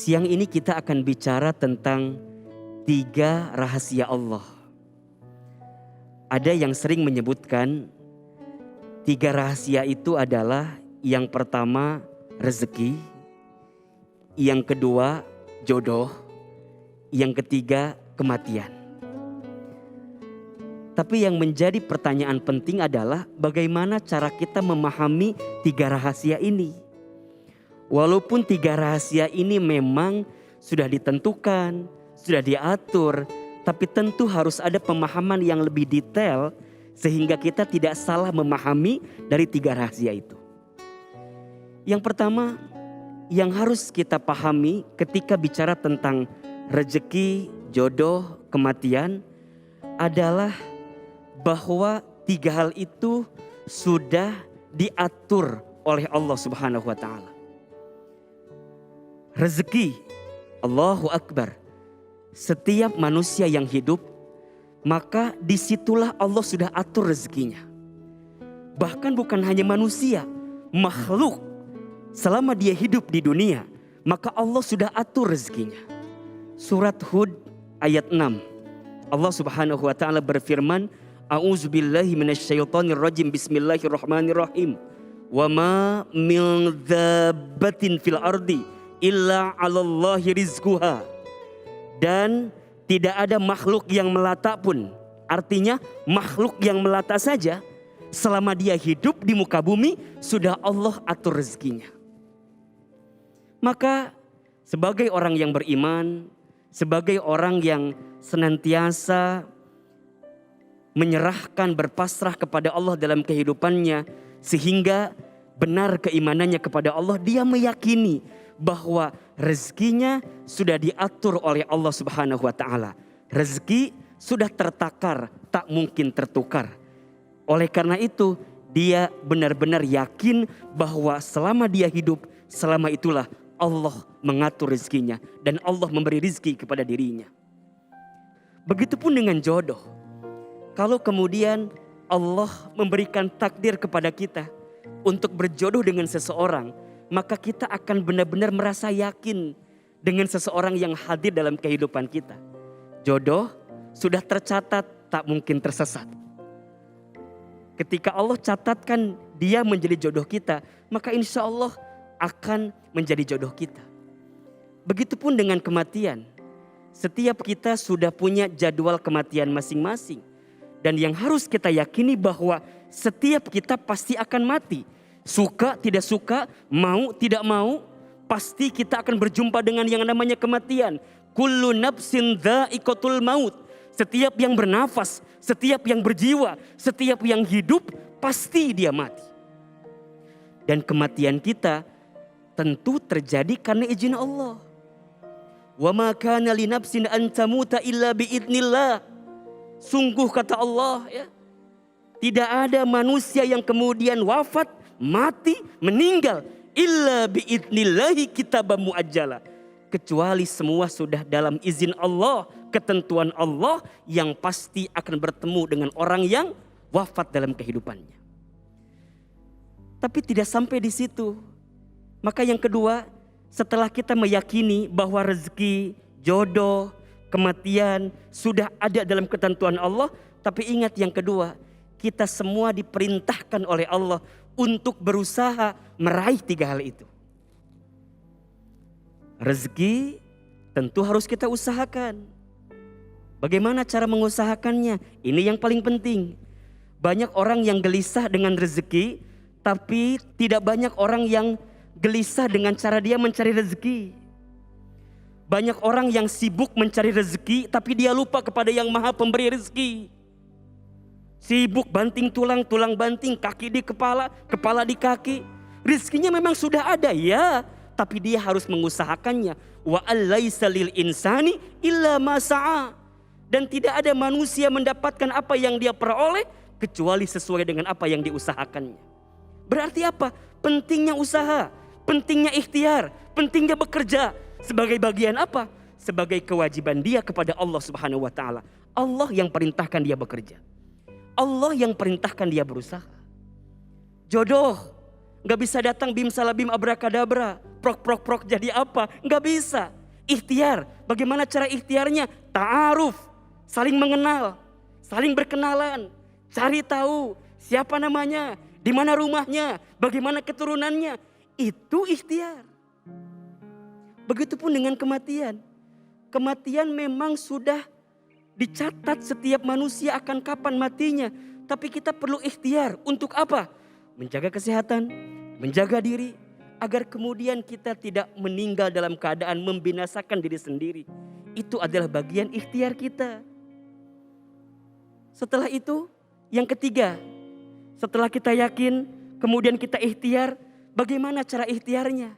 Siang ini kita akan bicara tentang 3 rahasia Allah. Ada yang sering menyebutkan 3 rahasia itu adalah yang pertama rezeki, yang kedua jodoh, yang ketiga kematian. Tapi yang menjadi pertanyaan penting adalah bagaimana cara kita memahami 3 rahasia ini. Walaupun 3 rahasia ini memang sudah ditentukan, sudah diatur, tapi tentu harus ada pemahaman yang lebih detail sehingga kita tidak salah memahami dari 3 rahasia itu. Yang pertama yang harus kita pahami ketika bicara tentang rezeki, jodoh, kematian adalah bahwa 3 hal itu sudah diatur oleh Allah Subhanahu wa taala. Rezeki, Allahu Akbar. Setiap manusia yang hidup, maka disitulah Allah sudah atur rezekinya. Bahkan bukan hanya manusia, makhluk. Selama dia hidup di dunia, maka Allah sudah atur rezekinya. Surat Hud ayat 6. Allah Subhanahu wa taala berfirman, A'udzubillahi minasyaitonirrajim. Bismillahirrahmanirrahim. Wa ma min dzabbatin fil ardi illa 'alallahi rizquha. Dan tidak ada makhluk yang melata pun. Artinya makhluk yang melata saja selama dia hidup di muka bumi sudah Allah atur rezekinya. Maka sebagai orang yang beriman, sebagai orang yang senantiasa menyerahkan, berpasrah kepada Allah dalam kehidupannya, sehingga benar keimanannya kepada Allah, dia meyakini bahwa rezekinya sudah diatur oleh Allah Subhanahu wa taala. Rezeki sudah tertakar, tak mungkin tertukar. Oleh karena itu, dia benar-benar yakin bahwa selama dia hidup, selama itulah Allah mengatur rezekinya dan Allah memberi rezeki kepada dirinya. Begitupun dengan jodoh. Kalau kemudian Allah memberikan takdir kepada kita untuk berjodoh dengan seseorang, maka kita akan benar-benar merasa yakin dengan seseorang yang hadir dalam kehidupan kita. Jodoh sudah tercatat, tak mungkin tersesat. Ketika Allah catatkan dia menjadi jodoh kita, maka insya Allah akan menjadi jodoh kita. Begitupun dengan kematian. Setiap kita sudah punya jadwal kematian masing-masing. Dan yang harus kita yakini bahwa setiap kita pasti akan mati. Suka, tidak suka, mau, tidak mau, pasti kita akan berjumpa dengan yang namanya kematian. Kullu nafsin dha'iqatul maut. Setiap yang bernafas, setiap yang berjiwa, setiap yang hidup, pasti dia mati. Dan kematian kita tentu terjadi karena izin Allah. Wa ma kana li nafsin an tamuta illa biidznillah. Sungguh kata Allah, ya, tidak ada manusia yang kemudian wafat, mati, meninggal illa biidnillahi kitaban muajjala, kecuali semua sudah dalam izin Allah, ketentuan Allah yang pasti akan bertemu dengan orang yang wafat dalam kehidupannya. Tapi tidak sampai di situ. Maka yang kedua, setelah kita meyakini bahwa rezeki, jodoh, kematian sudah ada dalam ketentuan Allah, tapi ingat yang kedua, kita semua diperintahkan oleh Allah untuk berusaha meraih 3 hal itu. Rezeki tentu harus kita usahakan. Bagaimana cara mengusahakannya? Ini yang paling penting. Banyak orang yang gelisah dengan rezeki, tapi tidak banyak orang yang gelisah dengan cara dia mencari rezeki. Banyak orang yang sibuk mencari rezeki, tapi dia lupa kepada yang maha pemberi rezeki. Sibuk banting tulang, tulang banting, kaki di kepala, kepala di kaki. Rizkinya memang sudah ada, ya, tapi dia harus mengusahakannya. Wa allaisa lil insani illa ma sa'a. Dan tidak ada manusia mendapatkan apa yang dia peroleh kecuali sesuai dengan apa yang diusahakannya. Berarti apa? Pentingnya usaha, pentingnya ikhtiar, pentingnya bekerja. Sebagai bagian apa? Sebagai kewajiban dia kepada Allah Subhanahu wa taala. Allah yang perintahkan dia bekerja. Allah yang perintahkan dia berusaha. Jodoh Gak bisa datang bim salabim abrakadabra, prok prok prok jadi apa? Gak bisa. Ikhtiar, bagaimana cara ikhtiarnya? Ta'aruf, saling mengenal, saling berkenalan, cari tahu siapa namanya, di mana rumahnya, bagaimana keturunannya. Itu ikhtiar. Begitupun dengan kematian. Kematian memang sudah dicatat setiap manusia akan kapan matinya. Tapi kita perlu ikhtiar untuk apa? Menjaga kesehatan, menjaga diri. Agar kemudian kita tidak meninggal dalam keadaan membinasakan diri sendiri. Itu adalah bagian ikhtiar kita. Setelah itu yang ketiga. Setelah kita yakin, kemudian kita ikhtiar. Bagaimana cara ikhtiarnya?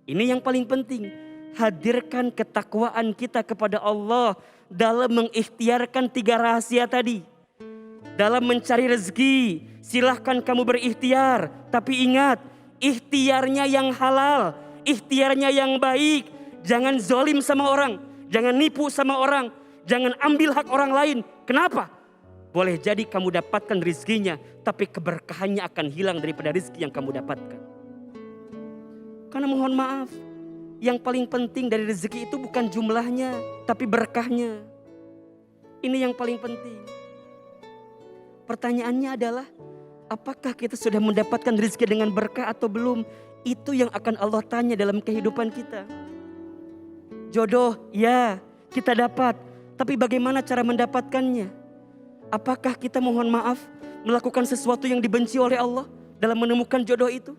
Ini yang paling penting. Hadirkan ketakwaan kita kepada Allah dalam mengikhtiarkan 3 rahasia tadi. Dalam mencari rezeki, silahkan kamu berikhtiar. Tapi ingat, ikhtiarnya yang halal, ikhtiarnya yang baik. Jangan zolim sama orang, jangan nipu sama orang, jangan ambil hak orang lain. Kenapa? Boleh jadi kamu dapatkan rezekinya, tapi keberkahannya akan hilang daripada rezeki yang kamu dapatkan. Karena mohon maaf, yang paling penting dari rezeki itu bukan jumlahnya, tapi berkahnya. Ini yang paling penting. Pertanyaannya adalah, apakah kita sudah mendapatkan rezeki dengan berkah atau belum? Itu yang akan Allah tanya dalam kehidupan kita. Jodoh, ya kita dapat. Tapi bagaimana cara mendapatkannya? Apakah kita mohon maaf melakukan sesuatu yang dibenci oleh Allah dalam menemukan jodoh itu?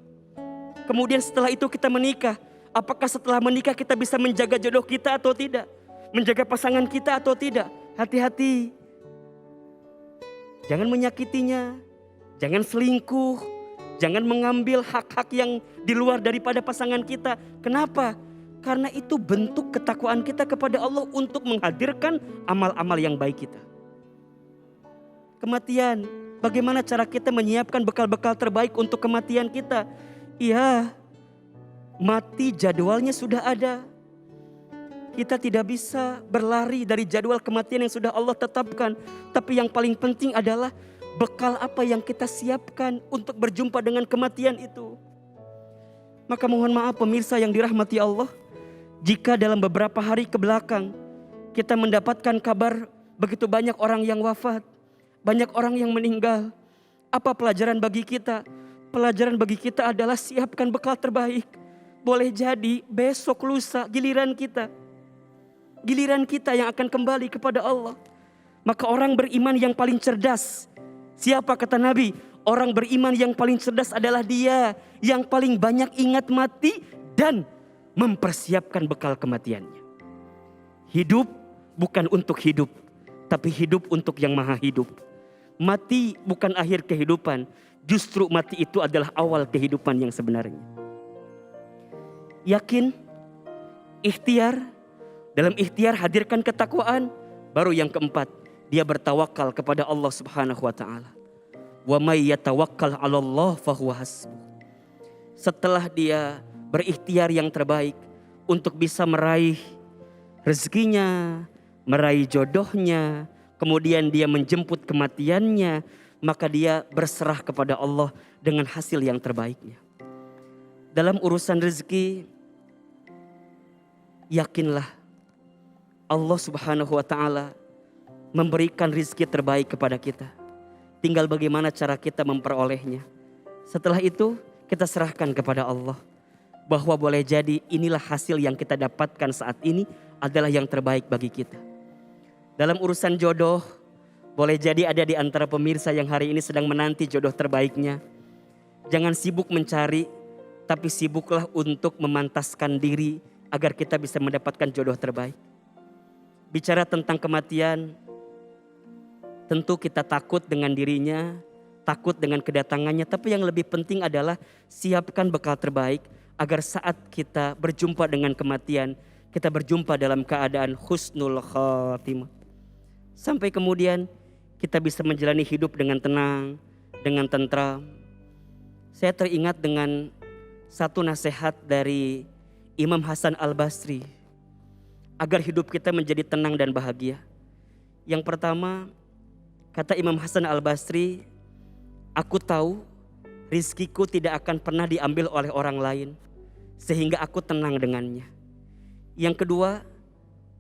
Kemudian setelah itu kita menikah. Apakah setelah menikah kita bisa menjaga jodoh kita atau tidak? Menjaga pasangan kita atau tidak? Hati-hati. Jangan menyakitinya. Jangan selingkuh. Jangan mengambil hak-hak yang di luar daripada pasangan kita. Kenapa? Karena itu bentuk ketakwaan kita kepada Allah untuk menghadirkan amal-amal yang baik kita. Kematian. Bagaimana cara kita menyiapkan bekal-bekal terbaik untuk kematian kita? Iya. Mati jadwalnya sudah ada. Kita tidak bisa berlari dari jadwal kematian yang sudah Allah tetapkan. Tapi yang paling penting adalah bekal apa yang kita siapkan untuk berjumpa dengan kematian itu. Maka mohon maaf pemirsa yang dirahmati Allah. Jika dalam beberapa hari ke belakang kita mendapatkan kabar begitu banyak orang yang wafat. Banyak orang yang meninggal. Apa pelajaran bagi kita? Pelajaran bagi kita adalah siapkan bekal terbaik. Boleh jadi besok lusa giliran kita. Giliran kita yang akan kembali kepada Allah. Maka orang beriman yang paling cerdas. Siapa kata Nabi? Orang beriman yang paling cerdas adalah dia yang paling banyak ingat mati dan mempersiapkan bekal kematiannya. Hidup bukan untuk hidup, tapi hidup untuk yang maha hidup. Mati bukan akhir kehidupan, justru mati itu adalah awal kehidupan yang sebenarnya. Yakin, ikhtiar, dalam ikhtiar hadirkan ketakwaan. Baru yang keempat, dia bertawakal kepada Allah Subhanahu wa taala. Wa may yatawakkal 'alallah fahuwa hasbuh. Setelah dia berikhtiar yang terbaik untuk bisa meraih rezekinya, meraih jodohnya, kemudian dia menjemput kematiannya, maka dia berserah kepada Allah dengan hasil yang terbaiknya. Dalam urusan rezeki, yakinlah Allah Subhanahu wa taala memberikan rezeki terbaik kepada kita. Tinggal bagaimana cara kita memperolehnya. Setelah itu kita serahkan kepada Allah. Bahwa boleh jadi inilah hasil yang kita dapatkan saat ini adalah yang terbaik bagi kita. Dalam urusan jodoh, boleh jadi ada di antara pemirsa yang hari ini sedang menanti jodoh terbaiknya. Jangan sibuk mencari, tapi sibuklah untuk memantaskan diri agar kita bisa mendapatkan jodoh terbaik. Bicara tentang kematian, tentu kita takut dengan dirinya, takut dengan kedatangannya. Tapi yang lebih penting adalah siapkan bekal terbaik agar saat kita berjumpa dengan kematian, kita berjumpa dalam keadaan husnul khatimah. Sampai kemudian kita bisa menjalani hidup dengan tenang, dengan tentram. Saya teringat dengan satu nasihat dari Imam Hasan Al-Basri agar hidup kita menjadi tenang dan bahagia. Yang pertama, kata Imam Hasan Al-Basri, aku tahu rizkiku tidak akan pernah diambil oleh orang lain, sehingga aku tenang dengannya. Yang kedua,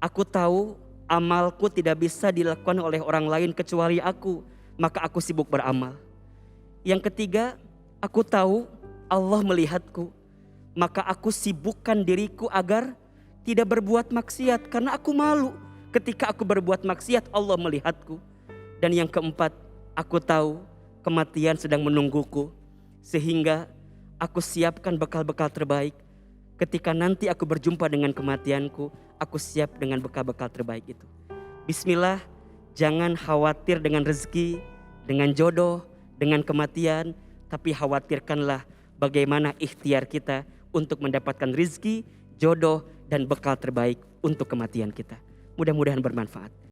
aku tahu amalku tidak bisa dilakukan oleh orang lain kecuali aku, maka aku sibuk beramal. Yang ketiga, aku tahu Allah melihatku, maka aku sibukkan diriku agar tidak berbuat maksiat, karena aku malu ketika aku berbuat maksiat Allah melihatku. Dan yang keempat, aku tahu kematian sedang menungguku, sehingga aku siapkan bekal-bekal terbaik. Ketika nanti aku berjumpa dengan kematianku, aku siap dengan bekal-bekal terbaik itu. Bismillah, jangan khawatir dengan rezeki, dengan jodoh, dengan kematian, tapi khawatirkanlah bagaimana ikhtiar kita untuk mendapatkan rezeki, jodoh, dan bekal terbaik untuk kematian kita. Mudah-mudahan bermanfaat.